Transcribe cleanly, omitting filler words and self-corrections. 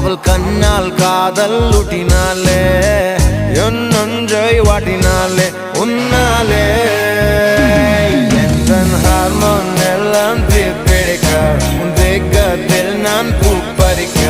அவள் கண்ணால் காதல் ஊட்டினாலே என்னொன்றை வாட்டினாலே உன்னாலே என் ஹார்மோன் எல்லாம் தீர்ப்பிடிக்க உன் தேக்கத்தில் நான் பூ பறிக்க